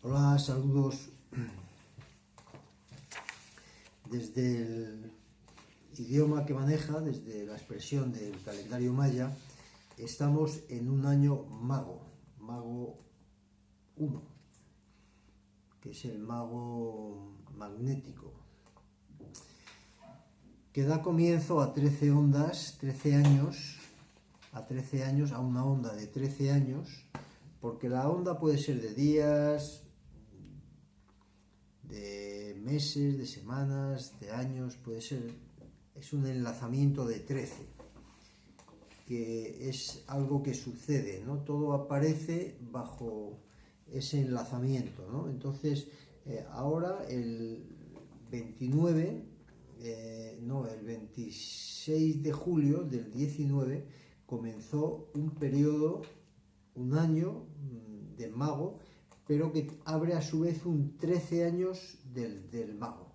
Hola, saludos. Desde el idioma que maneja, desde la expresión del calendario maya, estamos en un año mago, mago 1, que es el mago magnético, que da comienzo a 13 ondas, 13 años, a una onda de 13 años, porque la onda puede ser de días, de meses, de semanas, de años, puede ser, es un enlazamiento de 13, que es algo que sucede, ¿no? Todo aparece bajo ese enlazamiento, ¿no? Entonces, ahora el 29, el 26 de julio del 19 comenzó un periodo, un año de mago, pero que abre a su vez un 13 años del mago.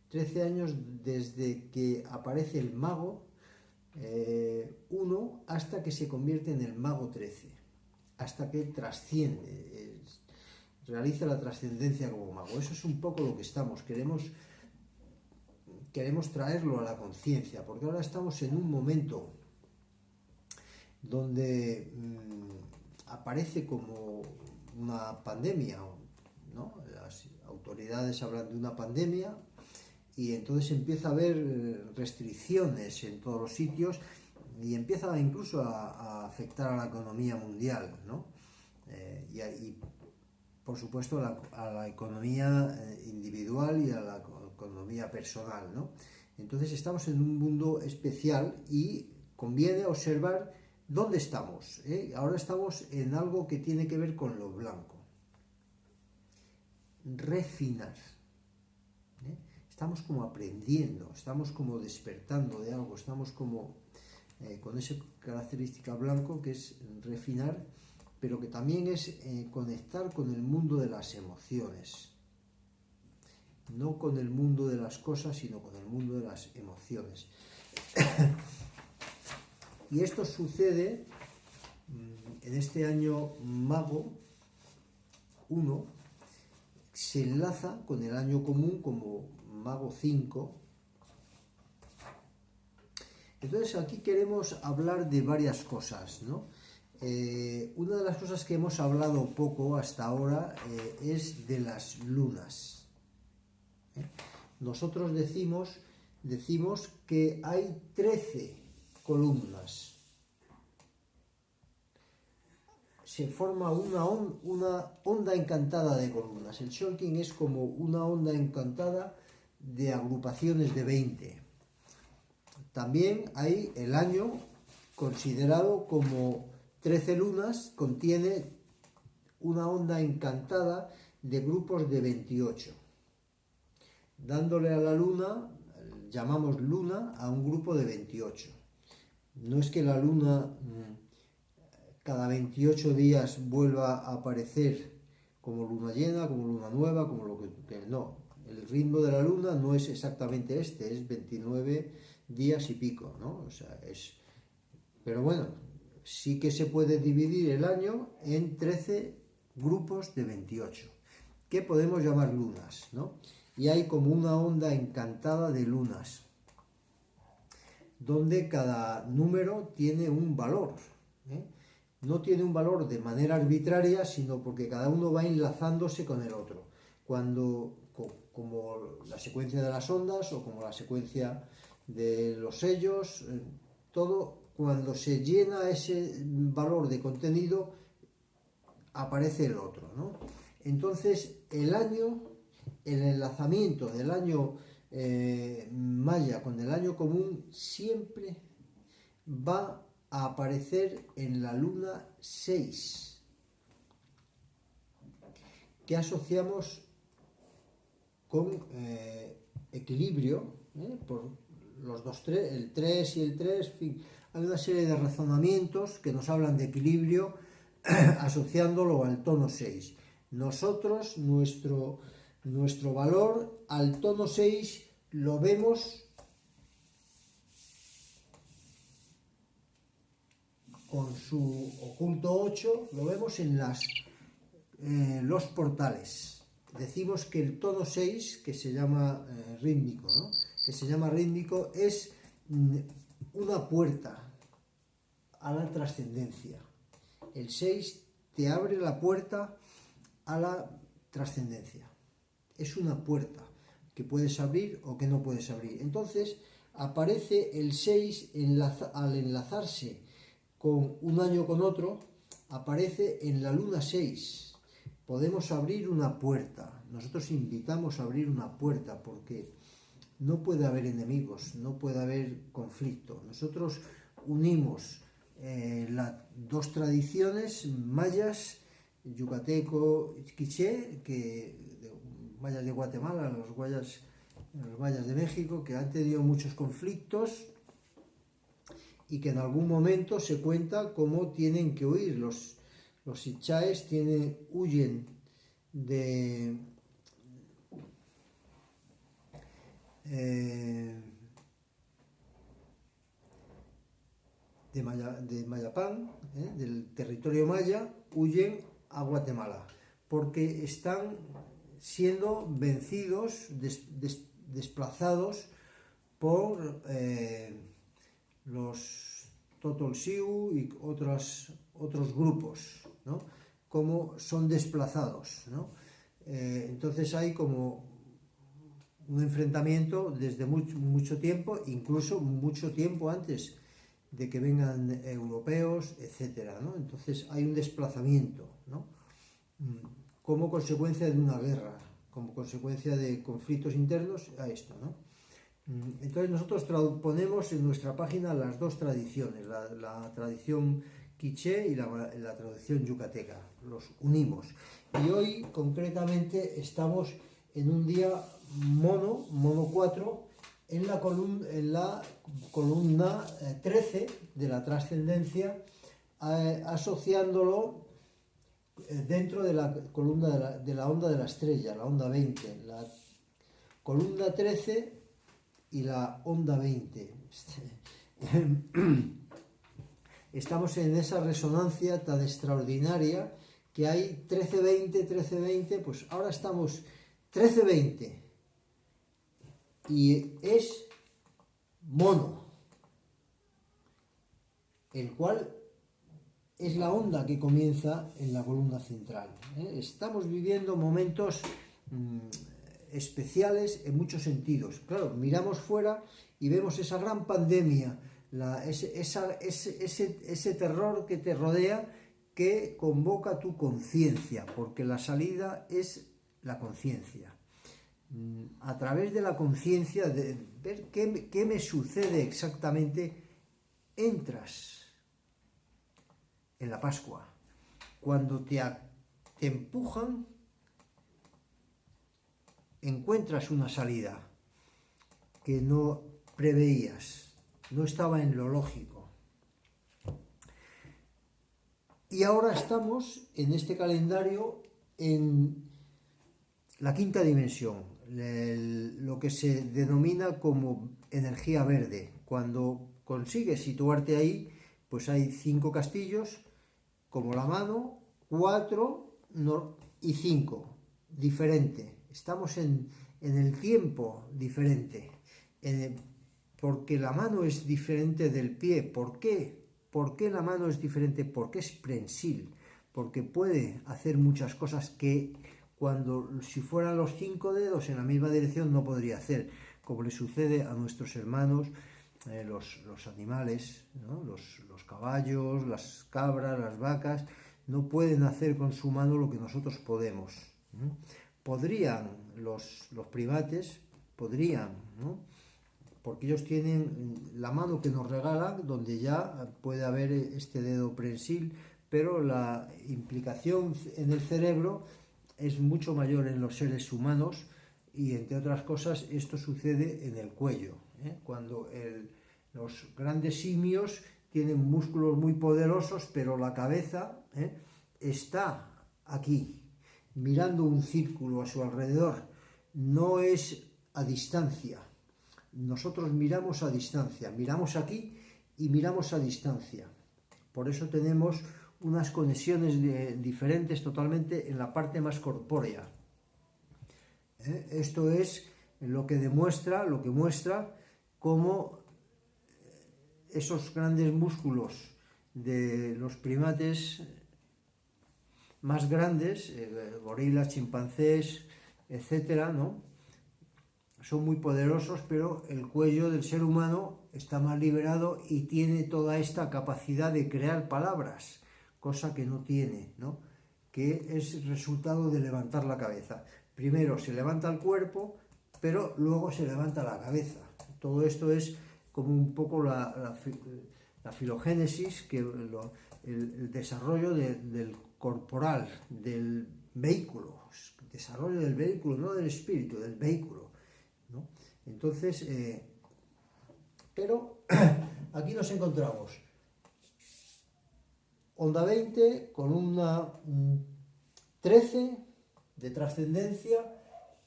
13 años desde que aparece el mago 1 hasta que se convierte en el mago 13, hasta que trasciende, realiza la trascendencia como mago. Eso es un poco lo que estamos, queremos traerlo a la conciencia, porque ahora estamos en un momento donde aparece como una pandemia, ¿no? Las autoridades hablan de una pandemia y entonces empieza a haber restricciones en todos los sitios y empieza incluso a afectar a la economía mundial, ¿no? Y por supuesto a la economía individual y a la economía personal, ¿no? Entonces estamos en un mundo especial y conviene observar dónde estamos, ¿eh? Ahora estamos en algo que tiene que ver con lo blanco. Refinar, ¿eh? Estamos como aprendiendo, estamos como despertando de algo, estamos como con esa característica blanco que es refinar, pero que también es conectar con el mundo de las emociones, no con el mundo de las cosas, sino con el mundo de las emociones. Y esto sucede en este año mago 1, se enlaza con el año común como mago 5. Entonces aquí queremos hablar de varias cosas, ¿no? Una de las cosas que hemos hablado poco hasta ahora es de las lunas. Nosotros decimos que hay 13 columnas. Se forma una onda encantada de columnas. El Shulkin es como una onda encantada de agrupaciones de 20. También hay el año considerado como 13 lunas, contiene una onda encantada de grupos de 28. Dándole a la luna, llamamos luna a un grupo de 28. No es que la luna cada 28 días vuelva a aparecer como luna llena, como luna nueva, como lo que no. El ritmo de la luna no es exactamente este, es 29 días y pico, ¿no? O sea, pero bueno, sí que se puede dividir el año en 13 grupos de 28, que podemos llamar lunas, ¿no? Y hay como una onda encantada de lunas, donde cada número tiene un valor, ¿eh? No tiene un valor de manera arbitraria, sino porque cada uno va enlazándose con el otro. Como la secuencia de las ondas o como la secuencia de los sellos, todo cuando se llena ese valor de contenido, aparece el otro, ¿no? Entonces, el enlazamiento del año maya con el año común siempre va a aparecer en la luna 6, que asociamos con equilibrio, por los dos, el 3 y el 3, en fin, hay una serie de razonamientos que nos hablan de equilibrio asociándolo al tono 6. Nosotros, nuestro valor al tono 6 lo vemos con su oculto 8, lo vemos en los portales. Decimos que el tono 6, que se llama rítmico, ¿no? Que se llama rítmico, es una puerta a la trascendencia. El 6 te abre la puerta a la trascendencia. Es una puerta que puedes abrir o que no puedes abrir. Entonces aparece el 6 al enlazarse con un año con otro, aparece en la luna 6. Podemos abrir una puerta. Nosotros invitamos a abrir una puerta porque no puede haber enemigos, no puede haber conflicto. Nosotros unimos las dos tradiciones mayas, yucateco, quiché, mayas de Guatemala, los mayas de México, que han tenido muchos conflictos y que en algún momento se cuenta cómo tienen que huir. Los Ichaes huyen de Mayapán, del territorio maya, huyen a Guatemala porque están siendo vencidos, desplazados por los Totolsiu y otros grupos, ¿no? Como son desplazados, ¿no? Entonces hay como un enfrentamiento desde mucho tiempo, incluso mucho tiempo antes de que vengan europeos, etcétera, ¿no? Entonces hay un desplazamiento, ¿no? Como consecuencia de una guerra, como consecuencia de conflictos internos a esto, ¿no? Entonces nosotros ponemos en nuestra página las dos tradiciones, la tradición quiché y la tradición yucateca, los unimos. Y hoy concretamente estamos en un día mono 4, en la columna 13 de la trascendencia, asociándolo dentro de la columna de la onda de la estrella, la onda 20, la columna 13 y la onda 20. Estamos en esa resonancia tan extraordinaria que hay 13-20, pues ahora estamos 13-20 y es mono, el cual es la onda que comienza en la columna central. Estamos viviendo momentos especiales en muchos sentidos. Claro, miramos fuera y vemos esa gran pandemia, ese terror que te rodea, que convoca tu conciencia, porque la salida es la conciencia. A través de la conciencia, de ver qué me sucede exactamente, entras en la Pascua. Cuando te empujan, encuentras una salida que no preveías, no estaba en lo lógico. Y ahora estamos en este calendario en la quinta dimensión, lo que se denomina como energía verde. Cuando consigues situarte ahí, pues hay 5 castillos, como la mano, 4 y 5, diferente. Estamos en el tiempo diferente, porque la mano es diferente del pie. ¿Por qué? ¿Por qué la mano es diferente? Porque es prensil, porque puede hacer muchas cosas que si fueran los 5 dedos en la misma dirección no podría hacer, como le sucede a nuestros hermanos, los animales, ¿no? Los caballos, las cabras, las vacas, no pueden hacer con su mano lo que nosotros podemos. Podrían los primates, ¿no? Porque ellos tienen la mano que nos regalan, donde ya puede haber este dedo prensil, pero la implicación en el cerebro es mucho mayor en los seres humanos, y entre otras cosas esto sucede en el cuello, cuando los grandes simios tienen músculos muy poderosos, pero la cabeza está aquí, mirando un círculo a su alrededor, no es a distancia. Nosotros miramos a distancia, miramos aquí y miramos a distancia. Por eso tenemos unas conexiones diferentes totalmente en la parte más corpórea. Esto es lo que muestra cómo esos grandes músculos de los primates más grandes, gorilas, chimpancés, etcétera, ¿no?, son muy poderosos, pero el cuello del ser humano está más liberado y tiene toda esta capacidad de crear palabras, cosa que no tiene, ¿no?, que es resultado de levantar la cabeza. Primero se levanta el cuerpo, pero luego se levanta la cabeza. Todo esto es como un poco la filogénesis, que el desarrollo del corporal, del vehículo, desarrollo del vehículo, no del espíritu, del vehículo, ¿no? Entonces, pero aquí nos encontramos onda 20 con una 13 de trascendencia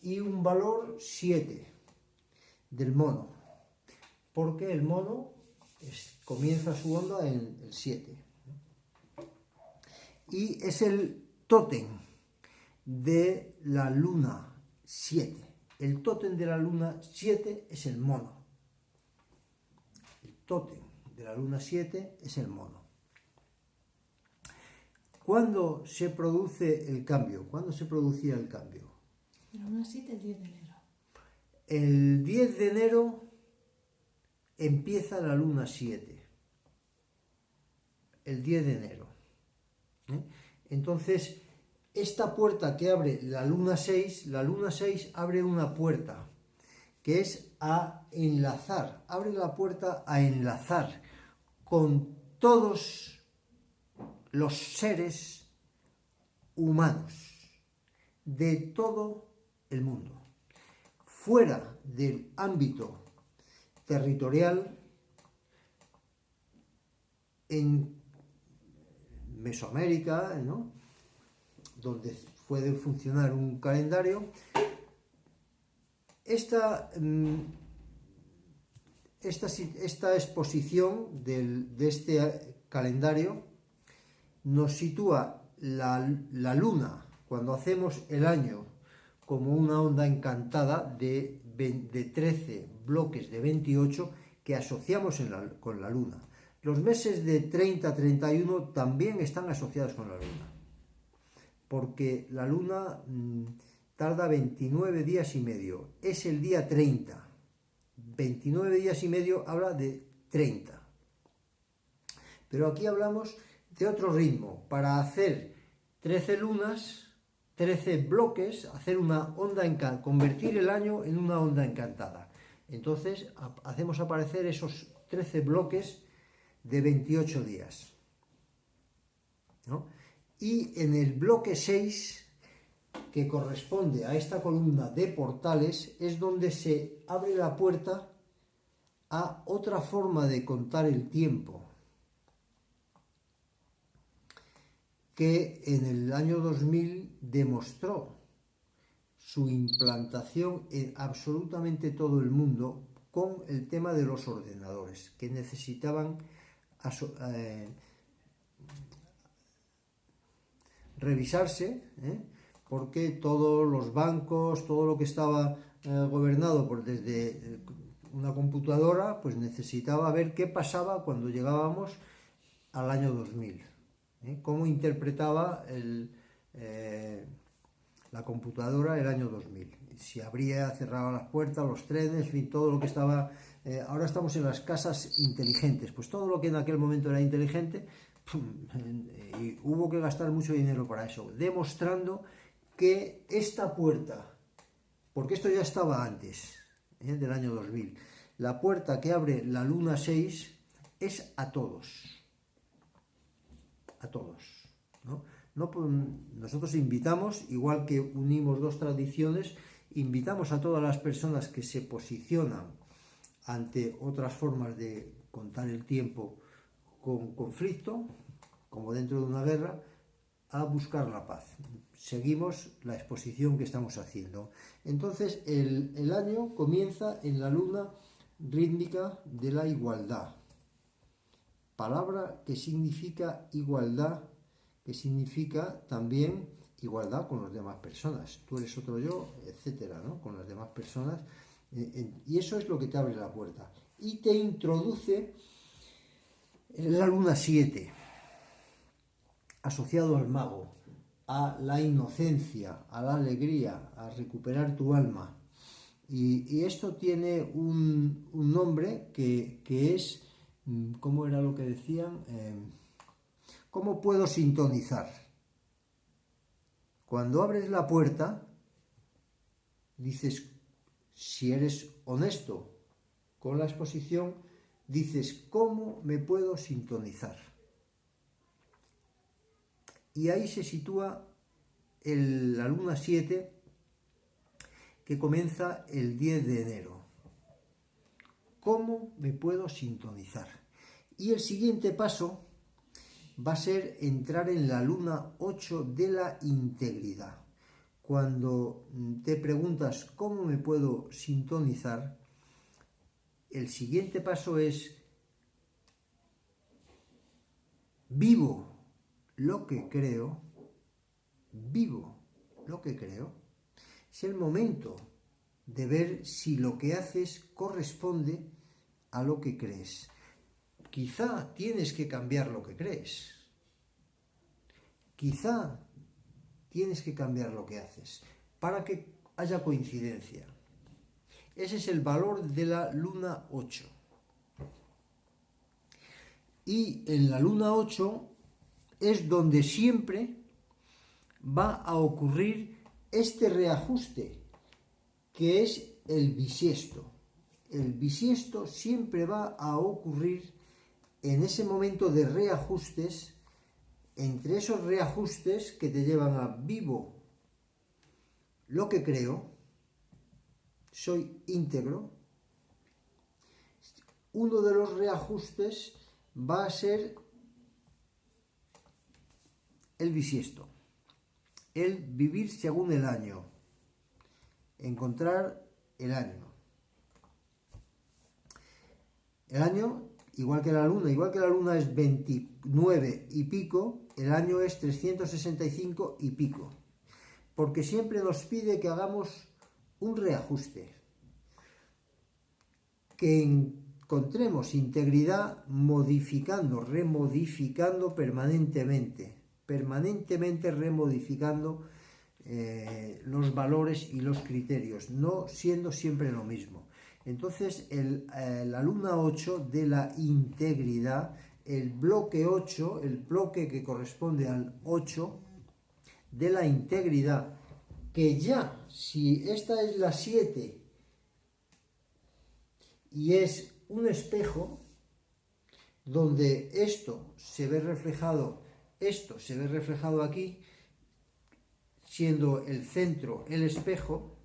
y un valor 7 del mono, porque el mono comienza su onda en el 7 y es el tótem de la luna 7. El tótem de la luna 7 es el mono. El tótem de la luna 7 es el mono. ¿Cuándo se produce el cambio? ¿Cuándo se producía el cambio? La luna 7 el 10 de enero. El 10 de enero empieza la luna 7. El 10 de enero. Entonces, esta puerta que abre la luna 6 abre una puerta que es a enlazar, abre la puerta a enlazar con todos los seres humanos de todo el mundo, fuera del ámbito territorial, en Mesoamérica, ¿no?, donde puede funcionar un calendario. Esta exposición de este calendario nos sitúa la luna, cuando hacemos el año, como una onda encantada de 13 bloques de 28 que asociamos con la luna. Los meses de 30 a 31 también están asociados con la luna, porque la luna tarda 29 días y medio. Es el día 30. 29 días y medio habla de 30. Pero aquí hablamos de otro ritmo. Para hacer 13 lunas, 13 bloques, hacer una onda encantada, convertir el año en una onda encantada. Entonces hacemos aparecer esos 13 bloques de 28 días, ¿no? Y en el bloque 6, que corresponde a esta columna de portales, es donde se abre la puerta a otra forma de contar el tiempo, que en el año 2000 demostró su implantación en absolutamente todo el mundo con el tema de los ordenadores, que necesitaban revisarse, porque todos los bancos, todo lo que estaba gobernado desde una computadora, pues necesitaba ver qué pasaba cuando llegábamos al año 2000, cómo interpretaba la computadora el año 2000, si abría, cerraba las puertas, los trenes, en fin, todo lo que estaba. Ahora estamos en las casas inteligentes, pues todo lo que en aquel momento era inteligente, y hubo que gastar mucho dinero para eso, demostrando que esta puerta, porque esto ya estaba antes, del año 2000, la puerta que abre la luna 6 es a todos, ¿no? Nosotros invitamos, igual que unimos dos tradiciones, invitamos a todas las personas que se posicionan ante otras formas de contar el tiempo con conflicto, como dentro de una guerra, a buscar la paz. Seguimos la exposición que estamos haciendo. Entonces, el año comienza en la luna rítmica de la igualdad, palabra que significa igualdad que significa también igualdad con las demás personas. Tú eres otro yo, etcétera, ¿no? Con las demás personas. Y eso es lo que te abre la puerta. Y te introduce en la luna 7, asociado al mago, a la inocencia, a la alegría, a recuperar tu alma. Y esto tiene un nombre que es, ¿cómo era lo que decían? ¿Cómo puedo sintonizar? Cuando abres la puerta, dices, si eres honesto con la exposición, dices, ¿cómo me puedo sintonizar? Y ahí se sitúa la luna 7, que comienza el 10 de enero. ¿Cómo me puedo sintonizar? Y el siguiente paso va a ser entrar en la luna 8 de la integridad. Cuando te preguntas cómo me puedo sintonizar, el siguiente paso es vivo lo que creo, vivo lo que creo. Es el momento de ver si lo que haces corresponde a lo que crees. Quizá tienes que cambiar lo que crees. Quizá tienes que cambiar lo que haces para que haya coincidencia. Ese es el valor de la luna 8. Y en la luna 8 es donde siempre va a ocurrir este reajuste, que es el bisiesto. El bisiesto siempre va a ocurrir en ese momento de reajustes, entre esos reajustes que te llevan a vivo lo que creo, soy íntegro. Uno de los reajustes va a ser el bisiesto, el vivir según el año, encontrar el año. El año, igual que la luna es 29 y pico, el año es 365 y pico, porque siempre nos pide que hagamos un reajuste, que encontremos integridad modificando, remodificando permanentemente remodificando los valores y los criterios, no siendo siempre lo mismo. Entonces, la luna 8 de la integridad, el bloque 8, el bloque que corresponde al 8 de la integridad, que ya, si esta es la 7 y es un espejo, donde esto se ve reflejado aquí, siendo el centro el espejo,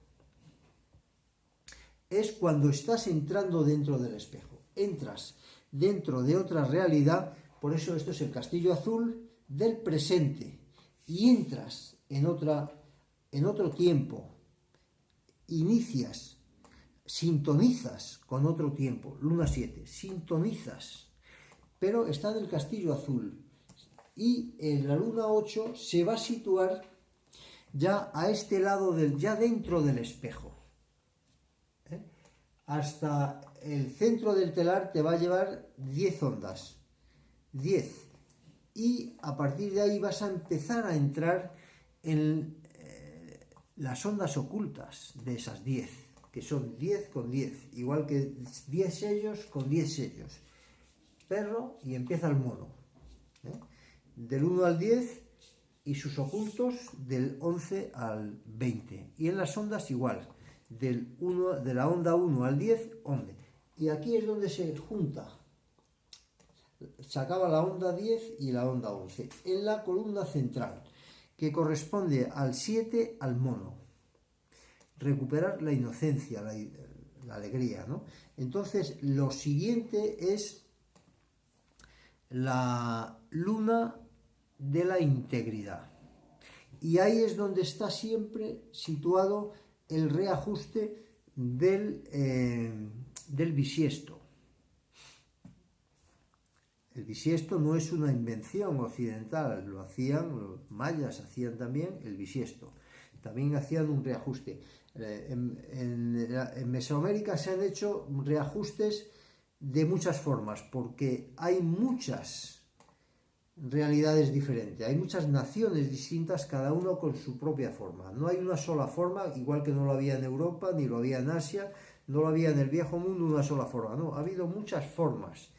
es cuando estás entrando dentro del espejo. Entras dentro de otra realidad, por eso esto es el castillo azul del presente, y entras en otro tiempo, inicias, sintonizas con otro tiempo, luna 7, sintonizas, pero está en el castillo azul. Y en la luna 8 se va a situar ya a este lado, ya dentro del espejo. Hasta el centro del telar te va a llevar 10 ondas. 10. Y a partir de ahí vas a empezar a entrar en las ondas ocultas de esas 10, que son 10 con 10, igual que 10 sellos con 10 sellos. Perro y empieza el mono. Del 1 al 10 y sus ocultos del 11 al 20. Y en las ondas igual, de la onda 1 al 10, 11. Y aquí es donde se junta. Se acaba la onda 10 y la onda 11. En la columna central, que corresponde al 7, al mono. Recuperar la inocencia, la alegría, ¿no? Entonces, lo siguiente es la luna de la integridad. Y ahí es donde está siempre situado el reajuste del bisiesto. el bisiesto no es una invención occidental, lo hacían, los mayas hacían también el bisiesto. También hacían un reajuste. En Mesoamérica se han hecho reajustes de muchas formas, porque hay muchas realidades diferentes, hay muchas naciones distintas, cada uno con su propia forma. No hay una sola forma, igual que no lo había en Europa, ni lo había en Asia, no lo había en el viejo mundo una sola forma, no, ha habido muchas formas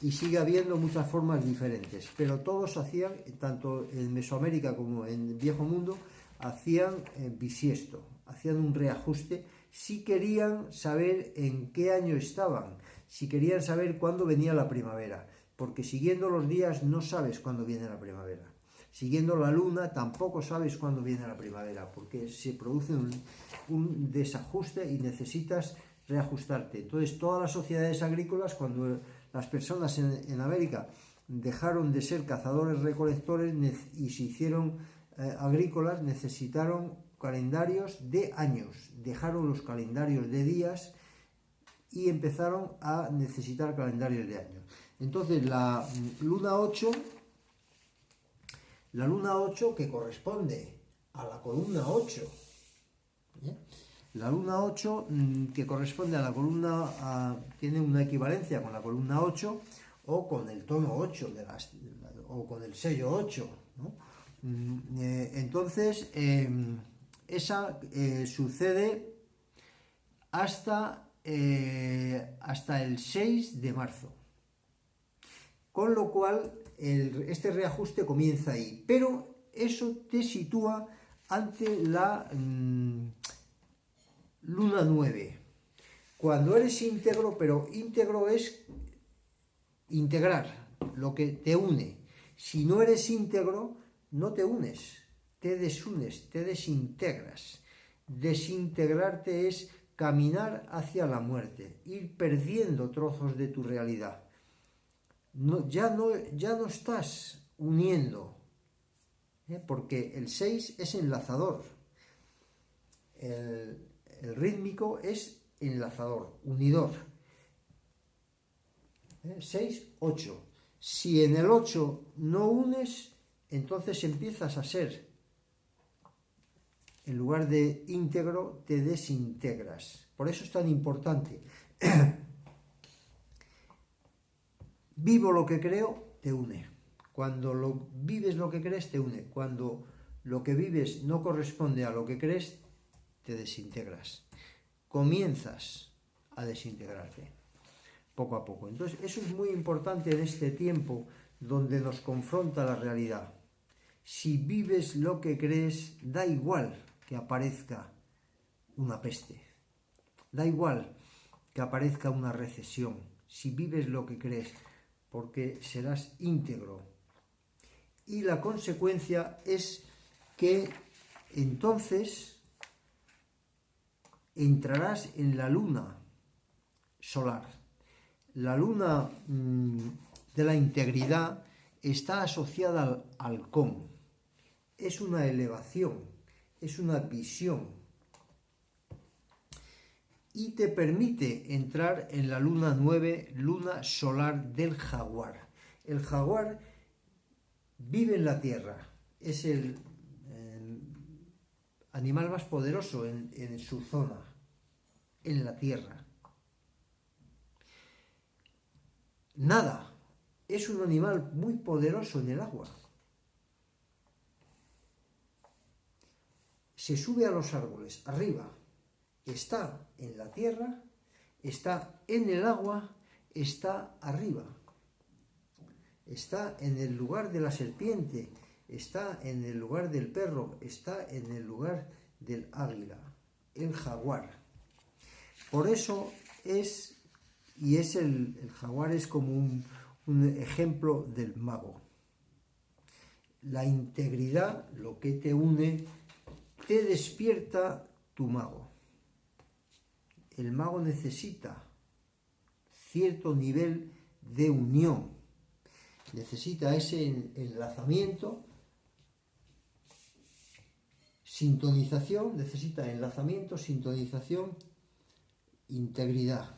y sigue habiendo muchas formas diferentes, pero todos hacían, tanto en Mesoamérica como en el viejo mundo, hacían bisiesto, hacían un reajuste si querían saber en qué año estaban, si querían saber cuándo venía la primavera, porque siguiendo los días no sabes cuándo viene la primavera. Siguiendo la luna tampoco sabes cuándo viene la primavera, porque se produce un desajuste y necesitas reajustarte. Entonces, todas las sociedades agrícolas, cuando las personas en América dejaron de ser cazadores-recolectores y se hicieron agrícolas, necesitaron calendarios de años, dejaron los calendarios de días y empezaron a necesitar calendarios de años. Entonces, la luna 8, que corresponde a la columna 8, ¿eh? La luna 8, que corresponde a la columna, tiene una equivalencia con la columna 8 o con el tono 8 o con el sello 8, ¿no? Entonces, esa sucede hasta el 6 de marzo. Con lo cual, este reajuste comienza ahí. Pero eso te sitúa ante la luna 9. Cuando eres íntegro, pero íntegro es integrar, lo que te une. Si no eres íntegro, no te unes, te desunes, te desintegras. Desintegrarte es caminar hacia la muerte, ir perdiendo trozos de tu realidad. Ya no estás uniendo, porque el 6 es enlazador, el rítmico es enlazador, unidor. 6, 8. Si en el 8 no unes, entonces empiezas a ser, en lugar de íntegro, te desintegras. Por eso es tan importante. Vivo lo que creo, te une. Cuando vives lo que crees, te une. Cuando lo que vives no corresponde a lo que crees, te desintegras. Comienzas a desintegrarte poco a poco. Entonces, eso es muy importante en este tiempo donde nos confronta la realidad. Si vives lo que crees, da igual que aparezca una peste. Da igual que aparezca una recesión. Si vives lo que crees, porque serás íntegro. Y la consecuencia es que entonces entrarás en la luna solar. La luna de la integridad está asociada al halcón. Es una elevación, es una visión. Y te permite entrar en la luna 9, luna solar del jaguar. El jaguar vive en la tierra, es el animal más poderoso en su zona, en la tierra. Nada, es un animal muy poderoso en el agua. Se sube a los árboles, arriba. Está en la tierra, está en el agua, está arriba. Está en el lugar de la serpiente, está en el lugar del perro, está en el lugar del águila, el jaguar. Por eso el jaguar es como un ejemplo del mago. La integridad, lo que te une, te despierta tu mago. El mago necesita cierto nivel de unión, necesita ese enlazamiento, sintonización, necesita enlazamiento, sintonización, integridad.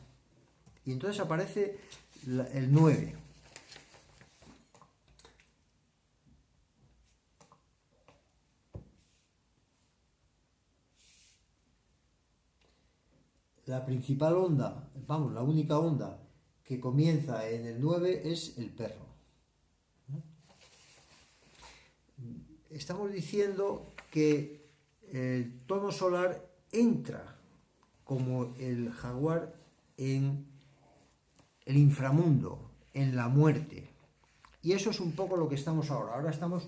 Y entonces aparece el 9. la principal onda, vamos, la única onda que comienza en el 9 es el perro. Estamos diciendo que el tono solar entra como el jaguar en el inframundo, en la muerte. Y eso es un poco lo que estamos ahora. Ahora estamos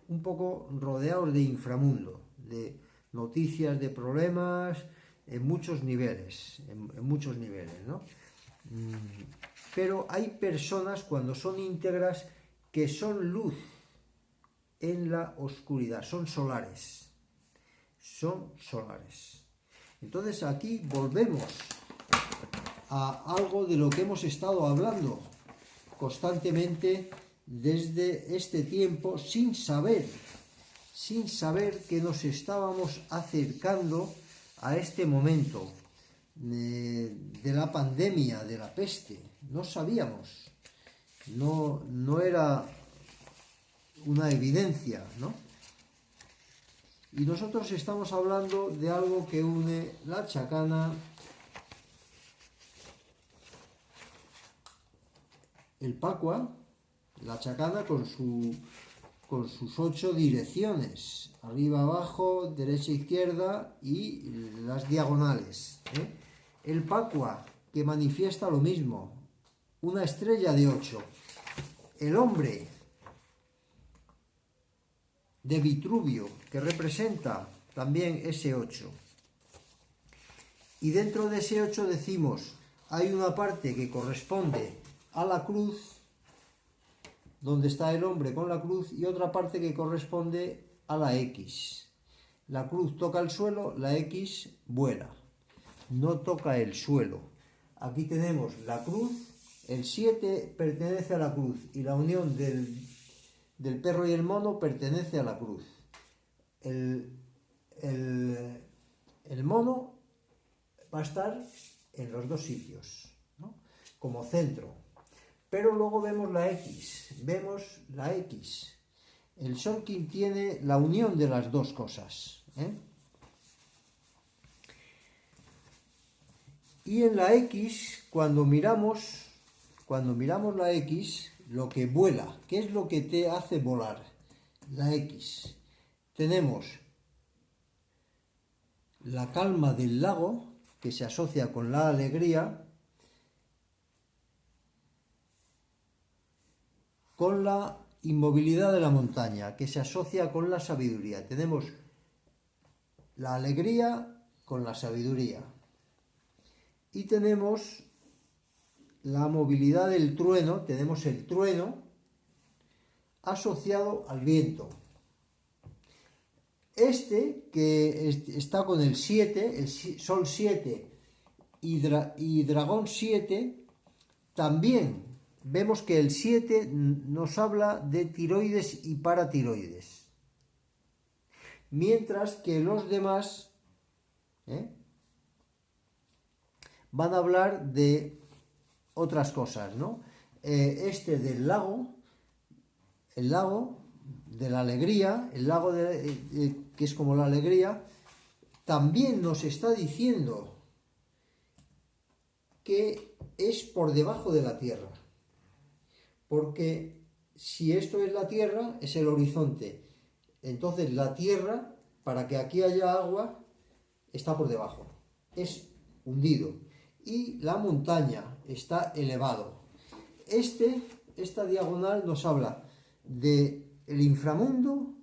un poco rodeados de inframundo, de noticias, de problemas, en muchos niveles, ¿no? Pero hay personas, cuando son íntegras, que son luz en la oscuridad, son solares. Entonces aquí volvemos a algo de lo que hemos estado hablando constantemente desde este tiempo, sin saber que nos estábamos acercando a este momento de la pandemia, de la peste. No sabíamos, no era una evidencia, ¿no? Y nosotros estamos hablando de algo que une la chacana, el Pacua, la chacana con sus 8 direcciones, arriba, abajo, derecha, izquierda y las diagonales, ¿eh? El Pacua, que manifiesta lo mismo, una estrella de 8. El hombre de Vitruvio, que representa también ese 8. Y dentro de ese 8 decimos, hay una parte que corresponde a la cruz, donde está el hombre con la cruz, y otra parte que corresponde a la X. La cruz toca el suelo, la X vuela, no toca el suelo. Aquí tenemos la cruz, el 7 pertenece a la cruz, y la unión del perro y el mono pertenece a la cruz. El mono va a estar en los dos sitios, ¿no? Como centro. Pero luego vemos la X. El Shorkin tiene la unión de las dos cosas, ¿eh? Y en la X, cuando miramos la X, lo que vuela, ¿qué es lo que te hace volar? La X. Tenemos la calma del lago, que se asocia con la alegría, con la inmovilidad de la montaña, que se asocia con la sabiduría. Tenemos la alegría con la sabiduría. Y tenemos la movilidad del trueno, tenemos el trueno asociado al viento. Este, que está con el 7, el Sol 7 y Dragón 7, también vemos que el 7 nos habla de tiroides y paratiroides. Mientras que los demás van a hablar de otras cosas, ¿no? Este del lago, el lago de la alegría, el lago que es como la alegría, también nos está diciendo que es por debajo de la tierra. Porque si esto es la tierra, es el horizonte. Entonces la tierra, para que aquí haya agua, está por debajo. Es hundido. Y la montaña está elevado. Esta diagonal nos habla del inframundo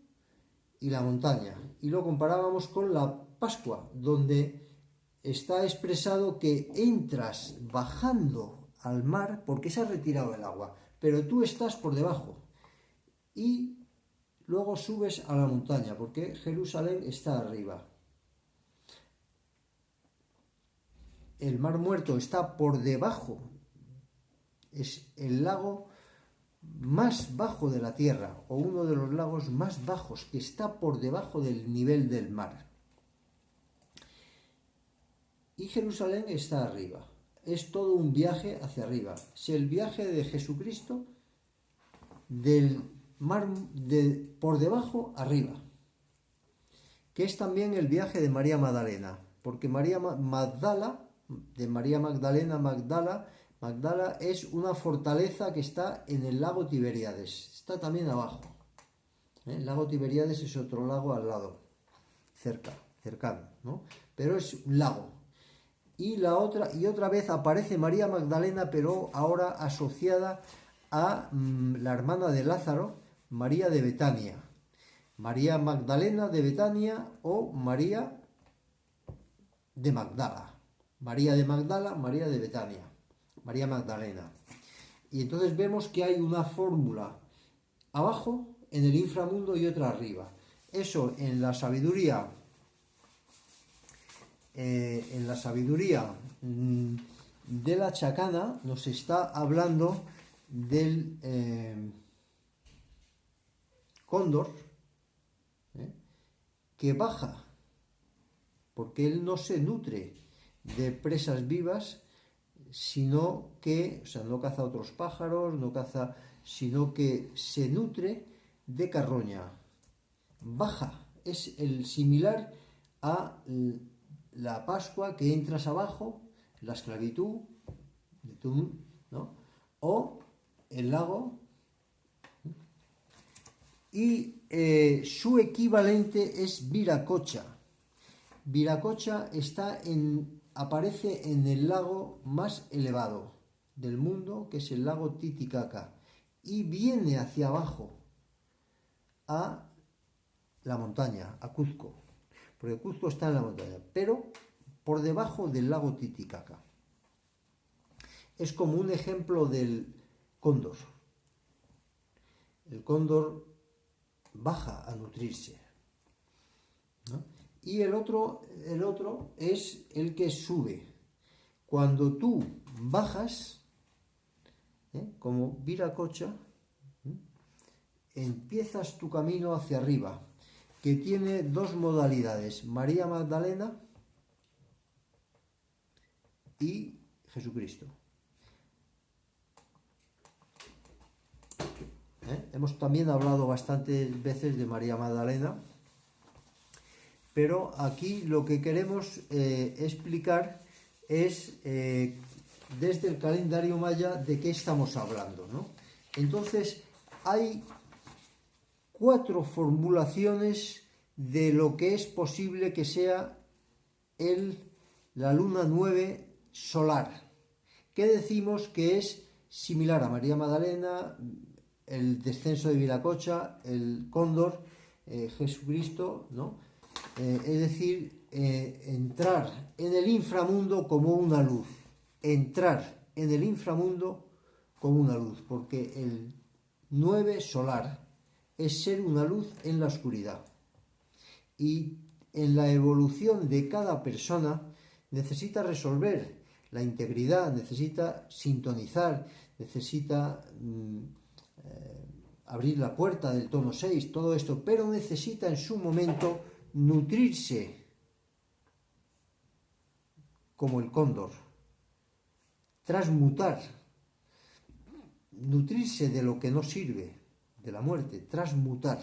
y la montaña. Y lo comparábamos con la Pascua, donde está expresado que entras bajando al mar porque se ha retirado el agua, pero tú estás por debajo. Y luego subes a la montaña, porque Jerusalén está arriba. El Mar Muerto está por debajo, es el lago más bajo de la tierra, o uno de los lagos más bajos, que está por debajo del nivel del mar. Y Jerusalén está arriba. Es todo un viaje hacia arriba. Es el viaje de Jesucristo del mar por debajo arriba, que es también el viaje de María Magdalena, porque María Magdala de María Magdalena, Magdala. Magdala es una fortaleza que está en el lago Tiberíades, está también abajo. El lago Tiberíades es otro lago al lado, cercano, ¿no? Pero es un lago. Y otra vez aparece María Magdalena, pero ahora asociada a la hermana de Lázaro, María de Betania. María Magdalena de Betania o María de Magdala. María de Magdala, María de Betania. María Magdalena. Y entonces vemos que hay una fórmula abajo en el inframundo y otra arriba. Eso en la sabiduría de la Chacana nos está hablando del cóndor, que baja, porque él no se nutre de presas vivas, sino que, o sea, no caza otros pájaros, no caza, sino que se nutre de carroña. Baja, es el similar a la Pascua, que entras abajo, la esclavitud, ¿no? O el lago. Y su equivalente es Viracocha. Viracocha aparece en el lago más elevado del mundo, que es el lago Titicaca, y viene hacia abajo a la montaña, a Cuzco, porque Cuzco está en la montaña, pero por debajo del lago Titicaca. Es como un ejemplo del cóndor. El cóndor baja a nutrirse, ¿no? Y el otro es el que sube. Cuando tú bajas, como Viracocha, empiezas tu camino hacia arriba, que tiene dos modalidades: María Magdalena y Jesucristo. Hemos también hablado bastantes veces de María Magdalena, pero aquí lo que queremos explicar es desde el calendario maya de qué estamos hablando, ¿no? Entonces hay 4 formulaciones de lo que es posible que sea la luna 9 solar, que decimos que es similar a María Magdalena, el descenso de Viracocha, el cóndor, Jesucristo, ¿no? Es decir, entrar en el inframundo como una luz. Entrar en el inframundo como una luz, porque el 9 solar es ser una luz en la oscuridad. Y en la evolución de cada persona necesita resolver la integridad, necesita sintonizar, necesita abrir la puerta del tono 6, todo esto, pero necesita en su momento nutrirse como el cóndor, transmutar, nutrirse de lo que no sirve, de la muerte, transmutar.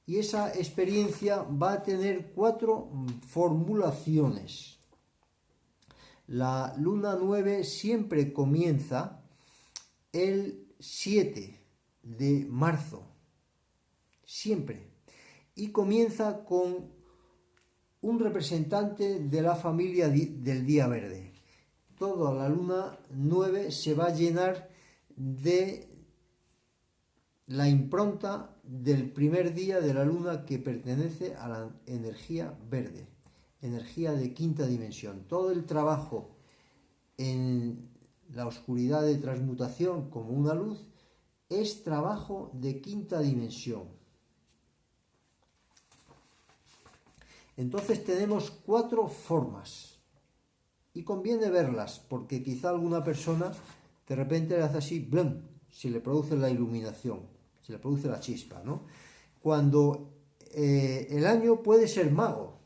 Y esa experiencia va a tener 4 formulaciones. La luna 9 siempre comienza el 7 de marzo, siempre, y comienza con un representante de la familia del día verde. Toda la luna 9 se va a llenar de la impronta del primer día de la luna, que pertenece a la energía verde, energía de quinta dimensión. Todo el trabajo en la oscuridad de transmutación como una luz es trabajo de quinta dimensión. Entonces tenemos 4 formas y conviene verlas, porque quizá alguna persona de repente le hace así, ¡blum!, se le produce la iluminación, se le produce la chispa, ¿no? Cuando el año puede ser mago,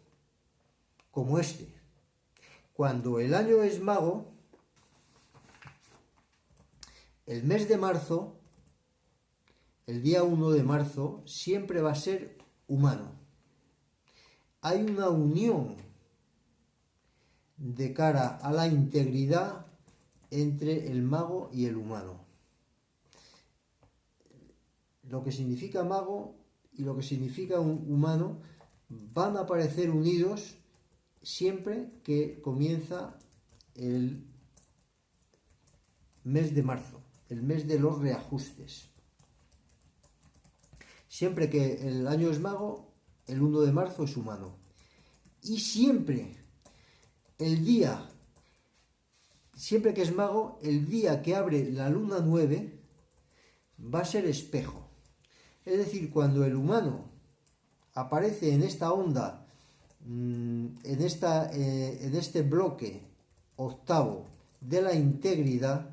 como este. Cuando el año es mago, el mes de marzo, el día 1 de marzo, siempre va a ser humano. Hay una unión de cara a la integridad entre el mago y el humano. Lo que significa mago y lo que significa un humano van a aparecer unidos siempre que comienza el mes de marzo, el mes de los reajustes. Siempre que el año es mago, el 1 de marzo es humano. Y siempre que es mago, el día que abre la luna 9 va a ser espejo. Es decir, cuando el humano aparece en esta onda, en este bloque octavo de la integridad,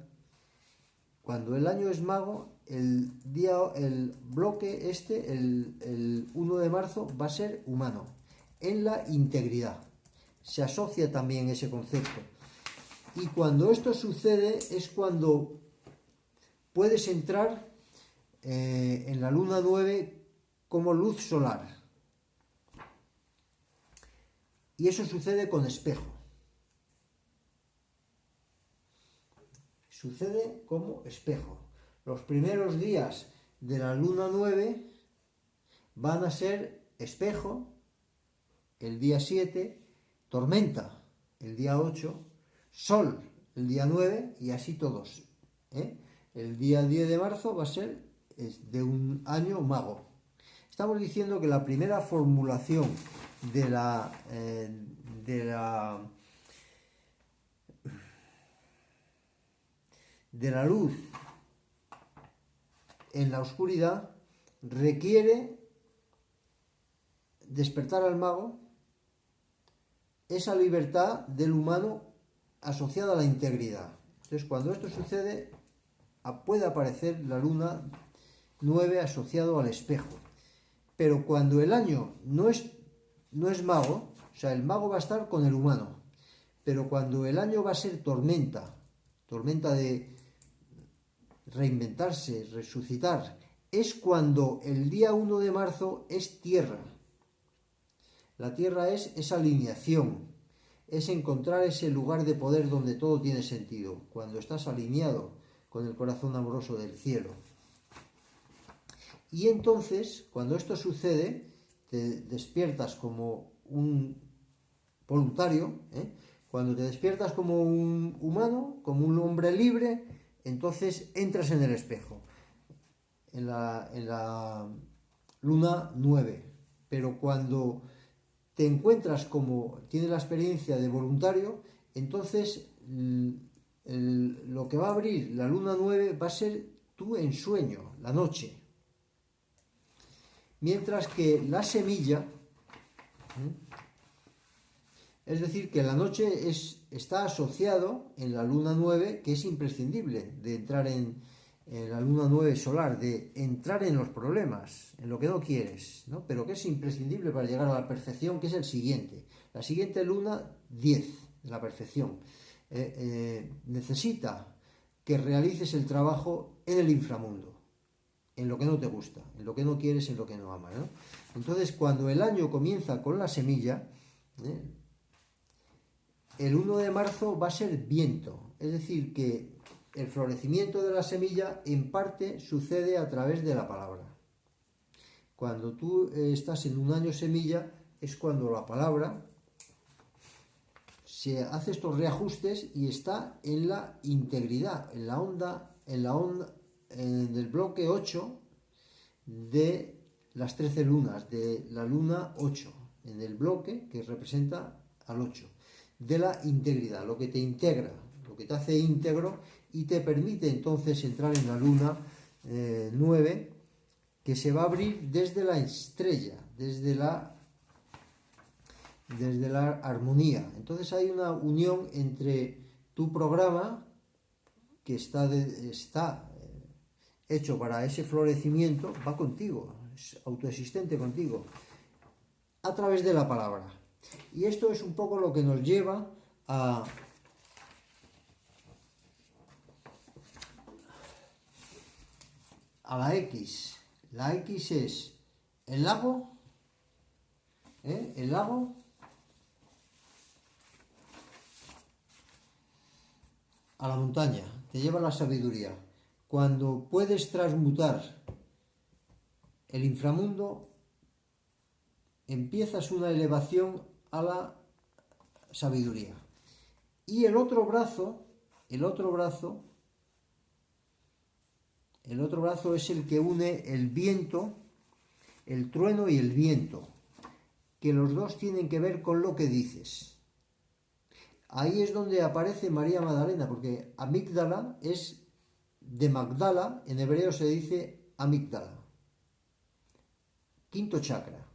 cuando el año es mago, el bloque el 1 de marzo va a ser humano, en la integridad. Se asocia también ese concepto. Y cuando esto sucede es cuando puedes entrar en la luna 9 como luz solar. Y eso sucede con espejo. Sucede como espejo. Los primeros días de la luna 9 van a ser espejo, el día 7, tormenta, el día 8, sol, el día 9 y así todos. El día 10 de marzo va a ser de un año mago. Estamos diciendo que la primera formulación de la luz en la oscuridad requiere despertar al mago esa libertad del humano asociada a la integridad. Entonces, cuando esto sucede, puede aparecer la luna 9 asociado al espejo. Pero cuando el año no es mago, o sea, el mago va a estar con el humano, pero cuando el año va a ser tormenta de reinventarse, resucitar, es cuando el día 1 de marzo es tierra. La tierra es esa alineación, es encontrar ese lugar de poder donde todo tiene sentido, cuando estás alineado con el corazón amoroso del cielo. Y entonces, cuando esto sucede, te despiertas como un voluntario, cuando te despiertas como un humano, como un hombre libre, entonces entras en el espejo, en la luna 9. Pero cuando te encuentras como tienes la experiencia de voluntario, entonces lo que va a abrir la luna 9 va a ser tu ensueño, la noche. Mientras que la semilla, es decir, que la noche está asociado en la luna 9, que es imprescindible de entrar en la luna 9 solar, de entrar en los problemas, en lo que no quieres, ¿no? Pero que es imprescindible para llegar a la perfección, que es el siguiente. La siguiente luna 10, la perfección. Necesita que realices el trabajo en el inframundo, en lo que no te gusta, en lo que no quieres, en lo que no amas, ¿no? Entonces, cuando el año comienza con la semilla, el 1 de marzo va a ser viento, es decir, que el florecimiento de la semilla en parte sucede a través de la palabra. Cuando tú estás en un año semilla es cuando la palabra se hace estos reajustes y está en la integridad, en la onda del bloque 8 de las 13 lunas, de la luna 8, en el bloque que representa al 8, de la integridad, lo que te integra, lo que te hace íntegro y te permite entonces entrar en la luna 9, que se va a abrir desde la estrella, desde la armonía. Entonces hay una unión entre tu programa, que está hecho para ese florecimiento, va contigo, es autoexistente contigo, a través de la palabra. Y esto es un poco lo que nos lleva a la X. La X es el lago, a la montaña, te lleva a la sabiduría. Cuando puedes transmutar el inframundo, empiezas una elevación a la sabiduría. Y el otro brazo es el que une el viento, el trueno y el viento, que los dos tienen que ver con lo que dices. Ahí es donde aparece María Magdalena, porque amígdala es de Magdala, en hebreo se dice amígdala, quinto chakra.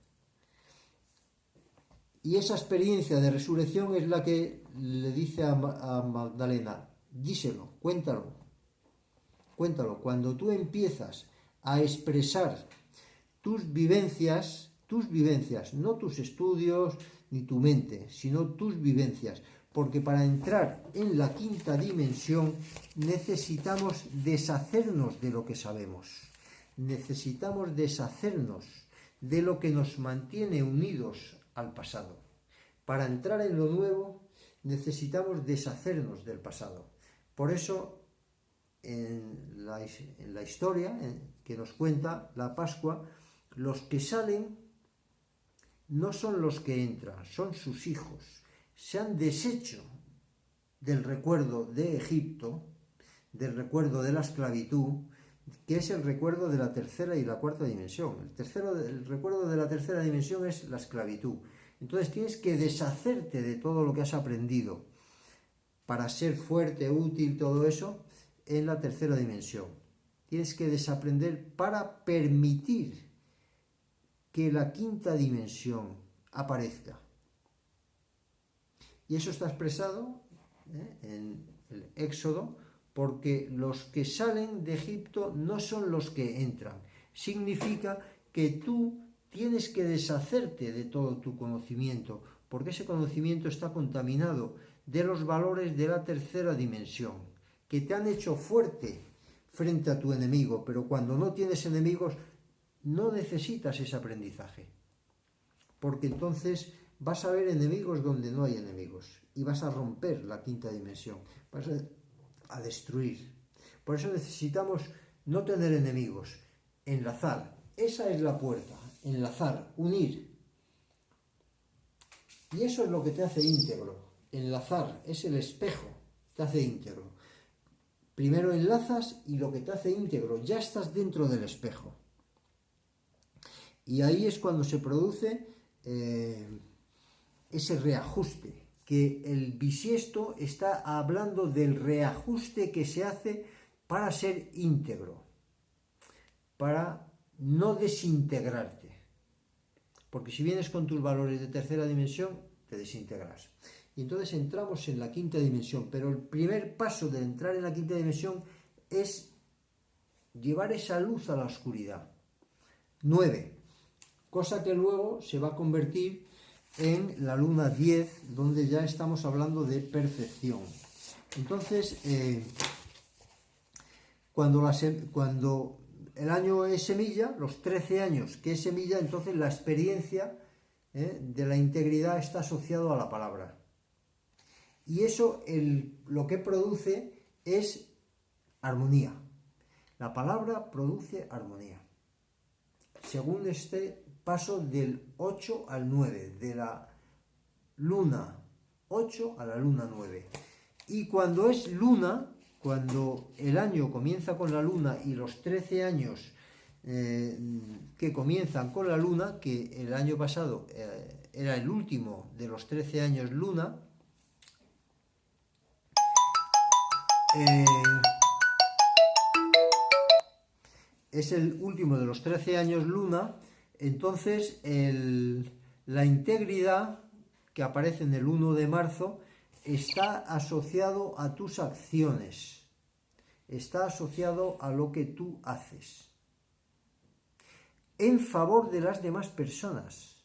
Y esa experiencia de resurrección es la que le dice a Magdalena, díselo, cuéntalo. Cuando tú empiezas a expresar tus vivencias, no tus estudios ni tu mente, sino tus vivencias, porque para entrar en la quinta dimensión necesitamos deshacernos de lo que sabemos, necesitamos deshacernos de lo que nos mantiene unidos al pasado. Para entrar en lo nuevo necesitamos deshacernos del pasado. Por eso en la historia que nos cuenta la Pascua, los que salen no son los que entran, son sus hijos. Se han deshecho del recuerdo de Egipto, del recuerdo de la esclavitud, que es el recuerdo de la tercera y la cuarta dimensión. El recuerdo de la tercera dimensión es la esclavitud. Entonces tienes que deshacerte de todo lo que has aprendido para ser fuerte, útil, todo eso, en la tercera dimensión. Tienes que desaprender para permitir que la quinta dimensión aparezca. Y eso está expresado en el Éxodo, porque los que salen de Egipto no son los que entran. Significa que tú tienes que deshacerte de todo tu conocimiento, porque ese conocimiento está contaminado de los valores de la tercera dimensión, que te han hecho fuerte frente a tu enemigo, pero cuando no tienes enemigos, no necesitas ese aprendizaje, porque entonces vas a ver enemigos donde no hay enemigos y vas a romper la quinta dimensión, vas a destruir. Por eso necesitamos no tener enemigos, enlazar. Esa es la puerta, enlazar, unir. Y eso es lo que te hace íntegro. Enlazar es el espejo, te hace íntegro. Primero enlazas y lo que te hace íntegro, ya estás dentro del espejo. Y ahí es cuando se produce ese reajuste, que el bisiesto está hablando del reajuste que se hace para ser íntegro, para no desintegrarte. Porque si vienes con tus valores de tercera dimensión, te desintegras. Y entonces entramos en la quinta dimensión, pero el primer paso de entrar en la quinta dimensión es llevar esa luz a la oscuridad. 9. Cosa que luego se va a convertir en la luna 10, donde ya estamos hablando de perfección. Entonces, cuando el año es semilla, los 13 años que es semilla, entonces la experiencia de la integridad está asociado a la palabra. Y eso lo que produce es armonía. La palabra produce armonía. Según este paso del 8 al 9, de la luna 8 a la luna 9. Y cuando es luna, cuando el año comienza con la luna y los 13 años que comienzan con la luna, que el año pasado era el último de los 13 años luna, es el último de los 13 años luna, entonces la integridad que aparece en el 1 de marzo está asociado a tus acciones, está asociado a lo que tú haces, en favor de las demás personas.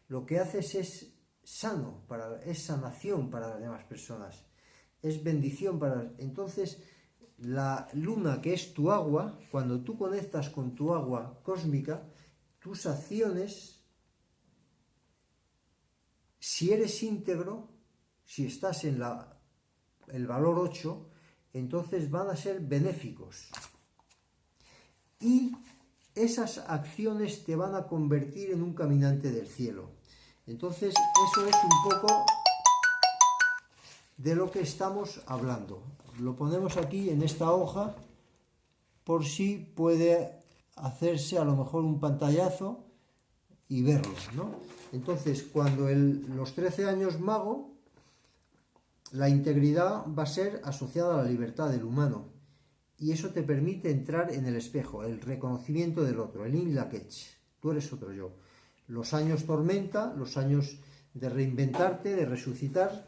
Lo que haces es sano, es sanación para las demás personas, es bendición para... Entonces, la luna, que es tu agua, cuando tú conectas con tu agua cósmica, tus acciones, si eres íntegro, si estás en la el valor 8, entonces van a ser benéficos. Y esas acciones te van a convertir en un caminante del cielo. Entonces, eso es un poco de lo que estamos hablando. Lo ponemos aquí en esta hoja por si puede hacerse a lo mejor un pantallazo y verlo, ¿no? Entonces, cuando los 13 años mago, la integridad va a ser asociada a la libertad del humano. Y eso te permite entrar en el espejo, el reconocimiento del otro, el in la quech. Tú eres otro yo. Los años tormenta, los años de reinventarte, de resucitar,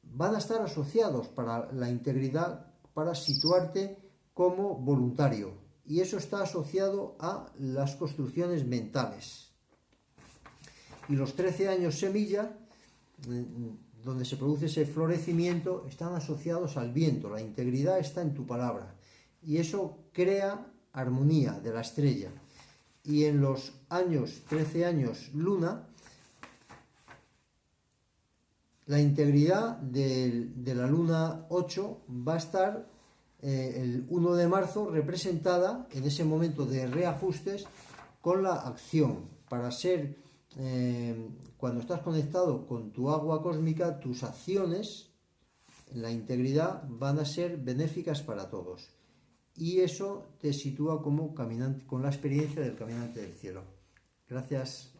van a estar asociados para la integridad, para situarte como voluntario. Y eso está asociado a las construcciones mentales. Y los 13 años semilla, donde se produce ese florecimiento, están asociados al viento. La integridad está en tu palabra. Y eso crea armonía de la estrella. Y en los 13 años luna, la integridad de la luna 8 va a estar el 1 de marzo representada en ese momento de reajustes con la acción. Para ser, cuando estás conectado con tu agua cósmica, tus acciones en la integridad van a ser benéficas para todos. Y eso te sitúa como caminante, con la experiencia del caminante del cielo. Gracias.